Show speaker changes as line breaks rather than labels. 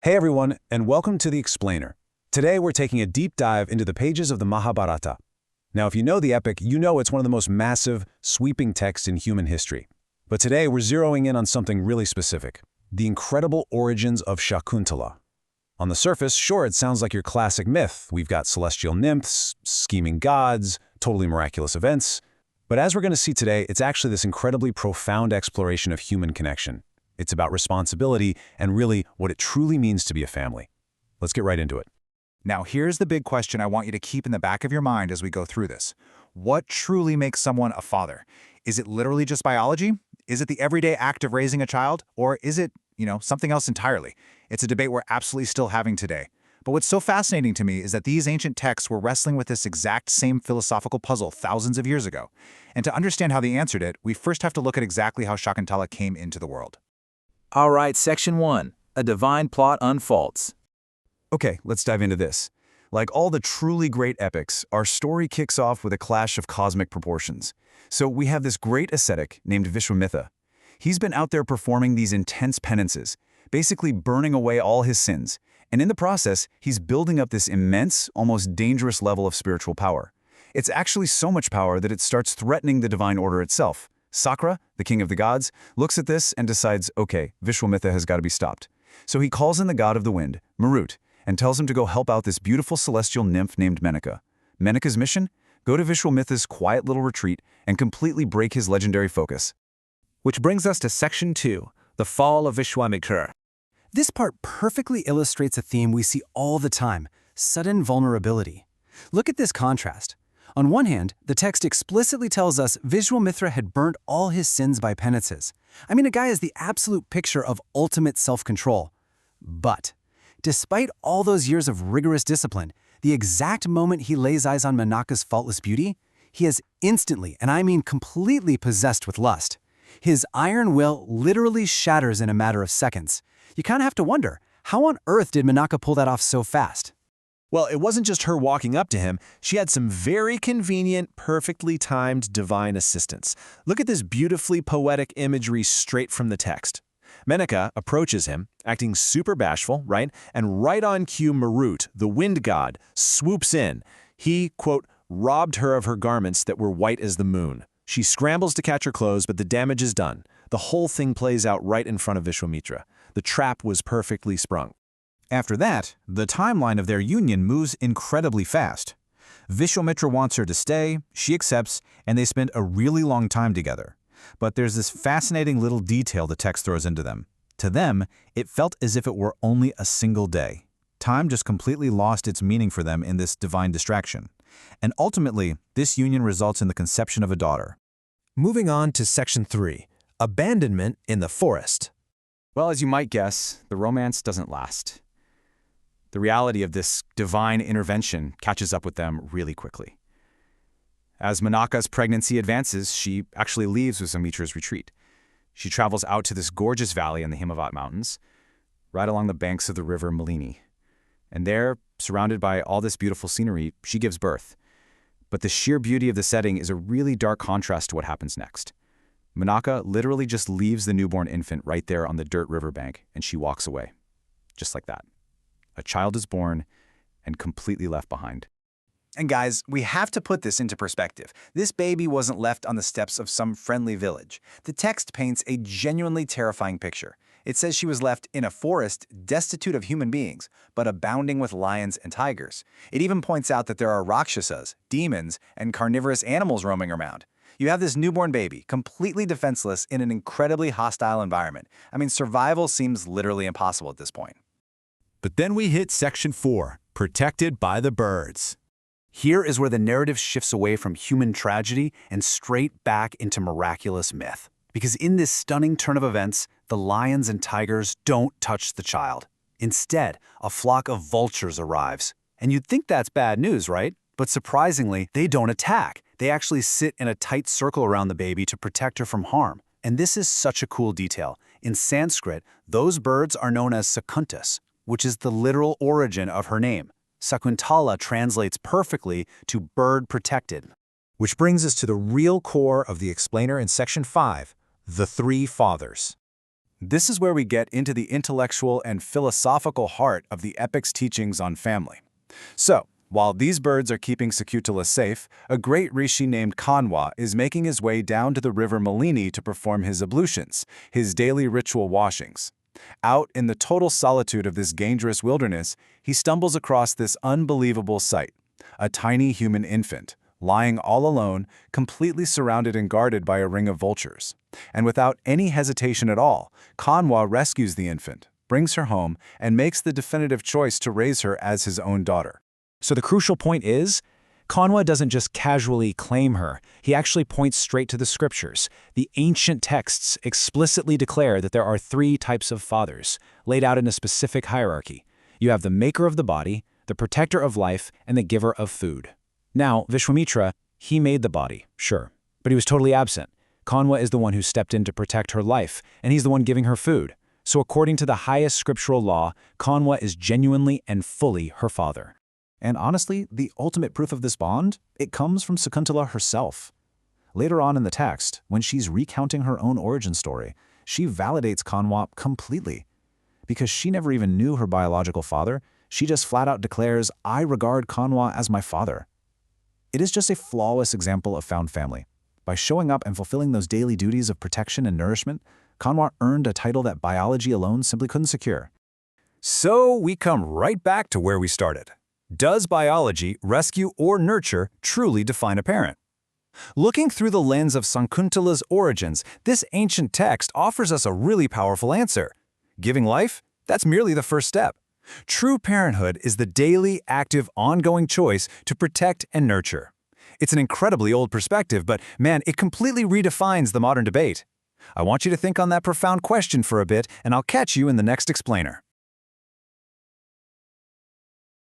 Hey everyone, and welcome to The Explainer. Today we're taking a deep dive into the pages of the Mahabharata. Now if you know the epic, you know it's one of the most massive, sweeping texts in human history. But today we're zeroing in on something really specific, the incredible origins of Sakuntala. On the surface, sure, it sounds like your classic myth. We've got celestial nymphs, scheming gods, totally miraculous events. But as we're going to see today, it's actually this incredibly profound exploration of human connection. It's about responsibility and really what it truly means to be a family. Let's get right into it.
Now here's the big question I want you to keep in the back of your mind as we go through this. What truly makes someone a father? Is it literally just biology? Is it the everyday act of raising a child? Or is it, something else entirely? It's a debate we're absolutely still having today. But what's so fascinating to me is that these ancient texts were wrestling with this exact same philosophical puzzle thousands of years ago. And to understand how they answered it, we first have to look at exactly how Sakuntala came into the world.
All right, Section 1. A divine plot unfolds.
Okay, let's dive into this. Like all the truly great epics, our story kicks off with a clash of cosmic proportions. So we have this great ascetic named Viswamitra. He's been out there performing these intense penances, basically burning away all his sins. And in the process, he's building up this immense, almost dangerous level of spiritual power. It's actually so much power that it starts threatening the divine order itself. Sakra, the king of the gods, looks at this and decides, okay, Viswamitra has got to be stopped. So he calls in the god of the wind, Marut, and tells him to go help out this beautiful celestial nymph named Menaka. Menaka's mission? Go to Viswamitra's quiet little retreat and completely break his legendary focus.
Which brings us to Section 2, the fall of Viswamitra.
This part perfectly illustrates a theme we see all the time, sudden vulnerability. Look at this contrast. On one hand, the text explicitly tells us Viswamitra had burnt all his sins by penances. I mean, a guy is the absolute picture of ultimate self-control. But, despite all those years of rigorous discipline, the exact moment he lays eyes on Menaka's faultless beauty, he is instantly, and I mean completely possessed with lust. His iron will literally shatters in a matter of seconds. You kind of have to wonder, how on earth did Menaka pull that off so fast?
Well, it wasn't just her walking up to him. She had some very convenient, perfectly timed divine assistance. Look at this beautifully poetic imagery straight from the text. Menaka approaches him, acting super bashful, right? And right on cue, Marut, the wind god, swoops in. He, quote, robbed her of her garments that were white as the moon. She scrambles to catch her clothes, but the damage is done. The whole thing plays out right in front of Viswamitra. The trap was perfectly sprung.
After that, the timeline of their union moves incredibly fast. Viswamitra wants her to stay, she accepts, and they spend a really long time together. But there's this fascinating little detail the text throws into them. To them, it felt as if it were only a single day. Time just completely lost its meaning for them in this divine distraction. And ultimately, this union results in the conception of a daughter.
Moving on to Section 3, Abandonment in the Forest.
Well, as you might guess, the romance doesn't last. The reality of this divine intervention catches up with them really quickly. As Menaka's pregnancy advances, she actually leaves Viswamitra's retreat. She travels out to this gorgeous valley in the Himavat Mountains, right along the banks of the river Malini. And there, surrounded by all this beautiful scenery, she gives birth. But the sheer beauty of the setting is a really dark contrast to what happens next. Menaka literally just leaves the newborn infant right there on the dirt riverbank, and she walks away. Just like that. A child is born and completely left behind.
And guys, we have to put this into perspective. This baby wasn't left on the steps of some friendly village. The text paints a genuinely terrifying picture. It says she was left in a forest destitute of human beings, but abounding with lions and tigers. It even points out that there are rakshasas, demons, and carnivorous animals roaming around. You have this newborn baby, completely defenseless in an incredibly hostile environment. I mean, survival seems literally impossible at this point.
But then we hit Section 4, Protected by the Birds.
Here is where the narrative shifts away from human tragedy and straight back into miraculous myth. Because in this stunning turn of events, the lions and tigers don't touch the child. Instead, a flock of vultures arrives. And you'd think that's bad news, right? But surprisingly, they don't attack. They actually sit in a tight circle around the baby to protect her from harm. And this is such a cool detail. In Sanskrit, those birds are known as Sakuntas, which is the literal origin of her name. Sakuntala translates perfectly to bird protected.
Which brings us to the real core of the explainer in Section 5, the three fathers.
This is where we get into the intellectual and philosophical heart of the epic's teachings on family. So, while these birds are keeping Sakuntala safe, a great rishi named Kanwa is making his way down to the river Malini to perform his ablutions, his daily ritual washings. Out in the total solitude of this dangerous wilderness, he stumbles across this unbelievable sight: a tiny human infant, lying all alone, completely surrounded and guarded by a ring of vultures. And without any hesitation at all, Kanwa rescues the infant, brings her home, and makes the definitive choice to raise her as his own daughter.
So the crucial point is, Kanwa doesn't just casually claim her, he actually points straight to the scriptures. The ancient texts explicitly declare that there are 3 types of fathers, laid out in a specific hierarchy. You have the maker of the body, the protector of life, and the giver of food. Now, Viswamitra, he made the body, sure, but he was totally absent. Kanwa is the one who stepped in to protect her life, and he's the one giving her food. So according to the highest scriptural law, Kanwa is genuinely and fully her father.
And honestly, the ultimate proof of this bond, it comes from Sakuntala herself. Later on in the text, when she's recounting her own origin story, she validates Kanwa completely. Because she never even knew her biological father, she just flat out declares, "I regard Kanwa as my father." It is just a flawless example of found family. By showing up and fulfilling those daily duties of protection and nourishment, Kanwa earned a title that biology alone simply couldn't secure.
So we come right back to where we started. Does biology, rescue, or nurture truly define a parent? Looking through the lens of Sakuntala's origins, this ancient text offers us a really powerful answer. Giving life? That's merely the first step. True parenthood is the daily, active, ongoing choice to protect and nurture. It's an incredibly old perspective, but man, it completely redefines the modern debate. I want you to think on that profound question for a bit, and I'll catch you in the next explainer.